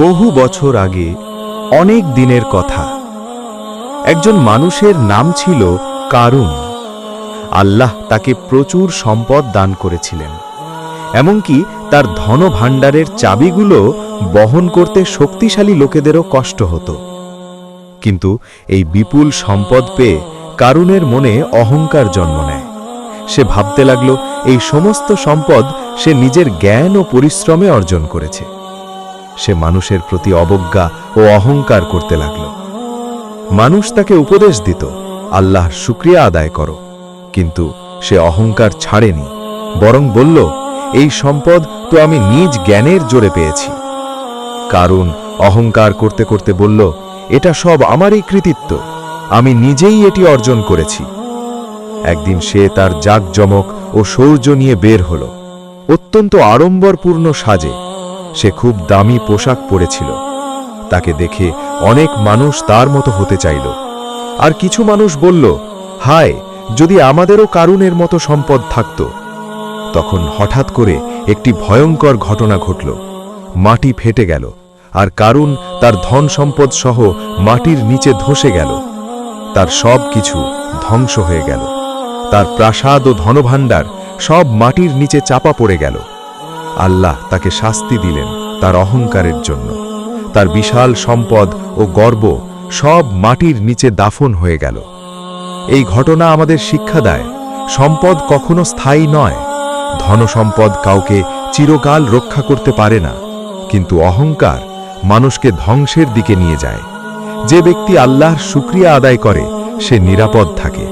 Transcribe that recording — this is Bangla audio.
বহু বছর আগে, অনেক দিনের কথা, একজন মানুষের নাম ছিল কারুন। আল্লাহ তাকে প্রচুর সম্পদ দান করেছিলেন, এমনকি তার ধনভাণ্ডারের চাবিগুলো বহন করতে শক্তিশালী লোকেদেরও কষ্ট হতো। কিন্তু এই বিপুল সম্পদ পেয়ে কারুনের মনে অহংকার জন্ম নেয়। সে ভাবতে লাগল, এই সমস্ত সম্পদ সে নিজের জ্ঞান ও পরিশ্রমে অর্জন করেছে। সে মানুষের প্রতি অবজ্ঞা ও অহংকার করতে লাগল। মানুষ তাকে উপদেশ দিত, আল্লাহর শুকরিয়া আদায় করো, কিন্তু সে অহংকার ছাড়েনি, বরং বলল, এই সম্পদ তো আমি নিজ জ্ঞানের জোরে পেয়েছি। কারুন অহংকার করতে করতে বলল, এটা সব আমারই কৃতিত্ব, আমি নিজেই এটি অর্জন করেছি। একদিন সে তার জাঁকজমক ও শৌর্য নিয়ে বের হল, অত্যন্ত আড়ম্বরপূর্ণ সাজে। সে খুব দামি পোশাক পরেছিল। তাকে দেখে অনেক মানুষ তার মতো হতে চাইল। আর কিছু মানুষ বলল, হায়, যদি আমাদেরও কারুনের মতো সম্পদ থাকত। তখন হঠাৎ করে একটি ভয়ঙ্কর ঘটনা ঘটল। মাটি ফেটে গেল, আর কারুন তার ধন সম্পদ সহ মাটির নিচে ধসে গেল। তার সব কিছু ধ্বংস হয়ে গেল। তার প্রাসাদ ও ধনভাণ্ডার সব মাটির নিচে চাপা পড়ে গেল। আল্লাহ তাকে শাস্তি দিলেন তার অহংকারের জন্য। তার বিশাল সম্পদ ও গর্ব সব মাটির নিচে দাফন হয়ে গেল। এই ঘটনা আমাদের শিক্ষা দেয়, সম্পদ কখনো স্থায়ী নয়। ধনসম্পদ কাউকে চিরকাল রক্ষা করতে পারে না, কিন্তু অহংকার মানুষকে ধ্বংসের দিকে নিয়ে যায়। যে ব্যক্তি আল্লাহর শুকরিয়া আদায় করে, সে নিরাপদ থাকে।